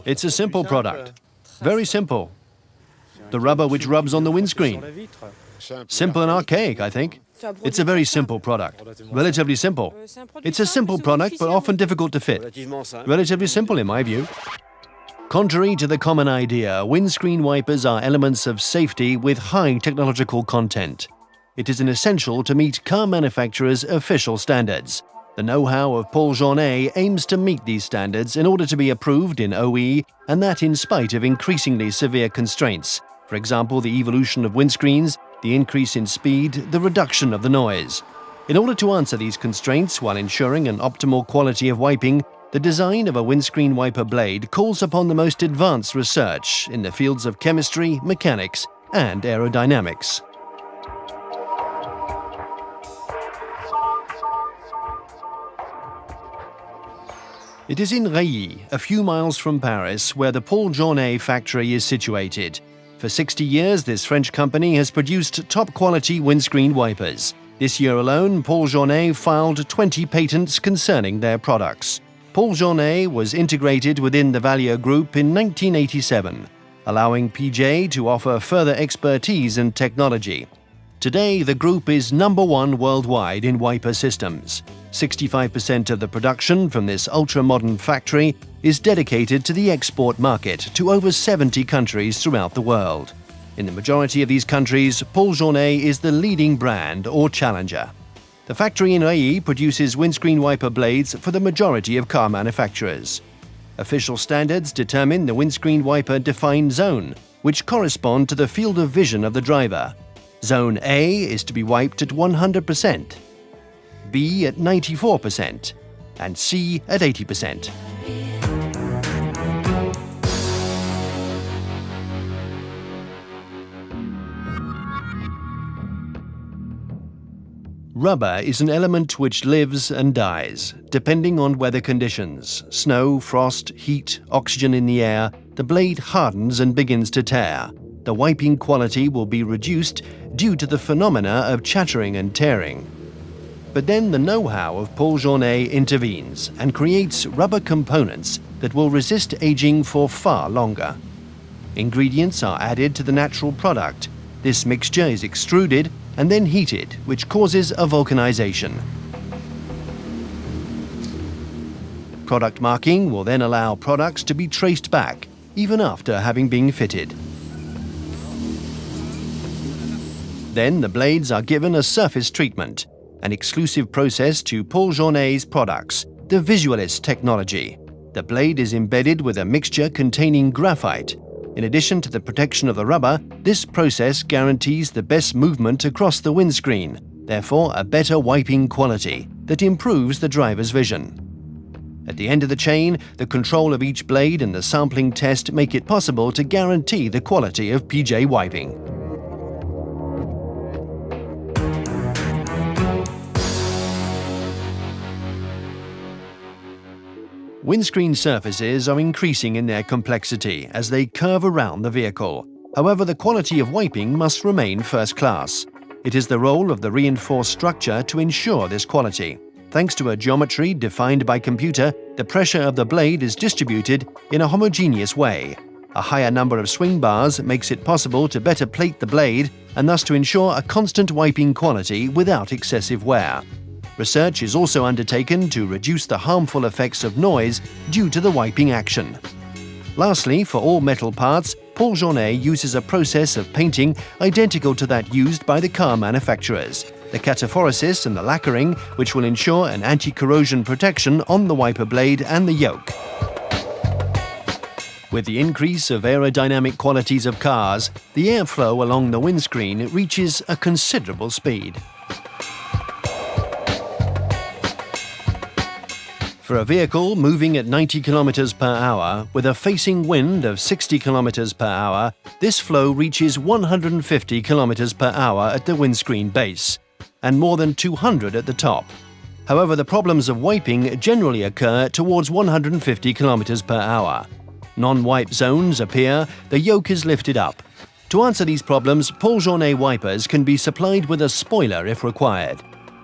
It's a simple product. Very simple. The rubber which rubs on the windscreen. Simple and archaic, I think. It's a very simple product. Relatively simple. It's a simple product, but often difficult to fit. Relatively simple, in my view. Contrary to the common idea, windscreen wipers are elements of safety with high technological content. It is an essential to meet car manufacturers' official standards. The know-how of Paul Journet aims to meet these standards in order to be approved in OE, and that in spite of increasingly severe constraints. For example, the evolution of windscreens, the increase in speed, the reduction of the noise. In order to answer these constraints while ensuring an optimal quality of wiping, the design of a windscreen wiper blade calls upon the most advanced research in the fields of chemistry, mechanics, and aerodynamics. It is in Reilly, a few miles from Paris, where the Paul Journet factory is situated. For 60 years, this French company has produced top-quality windscreen wipers. This year alone, Paul Journet filed 20 patents concerning their products. Paul Journet was integrated within the Valeova Group in 1987, allowing PJ to offer further expertise and technology. Today, the group is #1 worldwide in wiper systems. 65% of the production from this ultra-modern factory is dedicated to the export market to over 70 countries throughout the world. In the majority of these countries, Paul Journet is the leading brand or challenger. The factory in Reilly produces windscreen wiper blades for the majority of car manufacturers. Official standards determine the windscreen wiper defined zone, which correspond to the field of vision of the driver. Zone A is to be wiped at 100%, B at 94%, and C at 80%. Rubber is an element which lives and dies, depending on weather conditions. Snow, frost, heat, oxygen in the air, the blade hardens and begins to tear. The wiping quality will be reduced due to the phenomena of chattering and tearing. But then the know-how of Paul Journet intervenes and creates rubber components that will resist aging for far longer. Ingredients are added to the natural product. This mixture is extruded and then heated, which causes a vulcanization. Product marking will then allow products to be traced back, even after having been fitted. Then the blades are given a surface treatment, an exclusive process to Paul Journet's products, the Visualis technology. The blade is embedded with a mixture containing graphite. In addition to the protection of the rubber, this process guarantees the best movement across the windscreen, therefore a better wiping quality that improves the driver's vision. At the end of the chain, the control of each blade and the sampling test make it possible to guarantee the quality of PJ wiping. Windscreen surfaces are increasing in their complexity as they curve around the vehicle. However, the quality of wiping must remain first class. It is the role of the reinforced structure to ensure this quality. Thanks to a geometry defined by computer, the pressure of the blade is distributed in a homogeneous way. A higher number of swing bars makes it possible to better plate the blade and thus to ensure a constant wiping quality without excessive wear. Research is also undertaken to reduce the harmful effects of noise due to the wiping action. Lastly, for all metal parts, Paul Journet uses a process of painting identical to that used by the car manufacturers, the cataphoresis and the lacquering, which will ensure an anti-corrosion protection on the wiper blade and the yoke. With the increase of aerodynamic qualities of cars, the airflow along the windscreen reaches a considerable speed. For a vehicle moving at 90 km per hour with a facing wind of 60 km per hour, this flow reaches 150 km per hour at the windscreen base, and more than 200 at the top. However, the problems of wiping generally occur towards 150 km per hour. Non-wipe zones appear, the yoke is lifted up. To answer these problems, Paul Journet wipers can be supplied with a spoiler if required.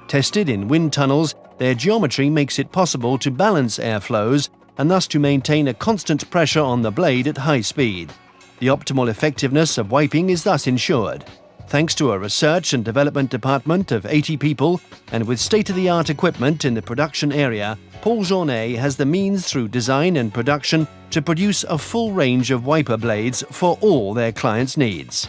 Tested in wind tunnels, their geometry makes it possible to balance airflows and thus to maintain a constant pressure on the blade at high speed. The optimal effectiveness of wiping is thus ensured. Thanks to a research and development department of 80 people, and with state-of-the-art equipment in the production area, Paul Journet has the means through design and production to produce a full range of wiper blades for all their clients' needs.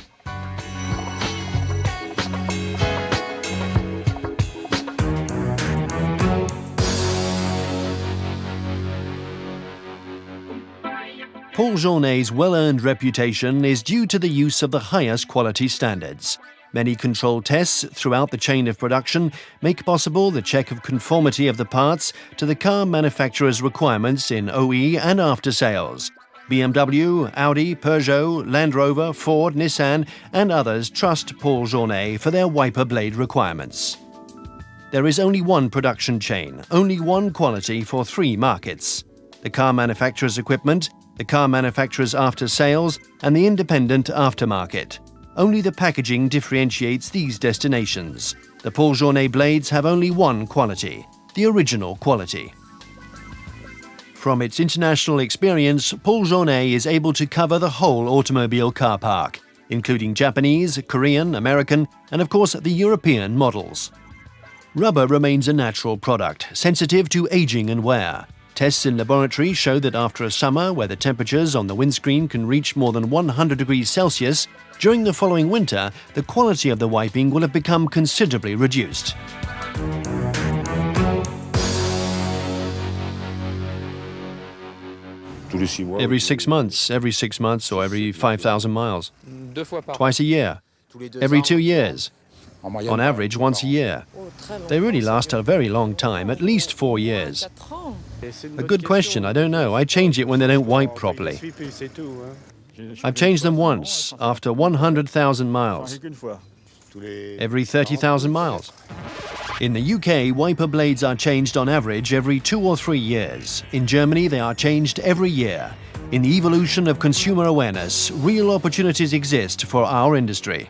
Paul Journet's well-earned reputation is due to the use of the highest quality standards. Many control tests throughout the chain of production make possible the check of conformity of the parts to the car manufacturer's requirements in OE and after sales. BMW, Audi, Peugeot, Land Rover, Ford, Nissan and others trust Paul Journet for their wiper blade requirements. There is only one production chain, only one quality for 3 markets: the car manufacturer's equipment, the car manufacturer's after-sales, and the independent aftermarket. Only the packaging differentiates these destinations. The Paul Journet blades have only one quality, the original quality. From its international experience, Paul Journet is able to cover the whole automobile car park, including Japanese, Korean, American, and of course the European models. Rubber remains a natural product, sensitive to aging and wear. Tests in laboratory show that after a summer where the temperatures on the windscreen can reach more than 100 degrees Celsius, during the following winter, the quality of the wiping will have become considerably reduced. Every 6 months or every 5,000 miles. Twice a year. Every 2 years. On average, once a year. They really last a very long time, at least 4 years. A good question, I don't know. I change it when they don't wipe properly. I've changed them once, after 100,000 miles. Every 30,000 miles. In the UK, wiper blades are changed on average every 2 or 3 years. In Germany, they are changed every year. In the evolution of consumer awareness, real opportunities exist for our industry.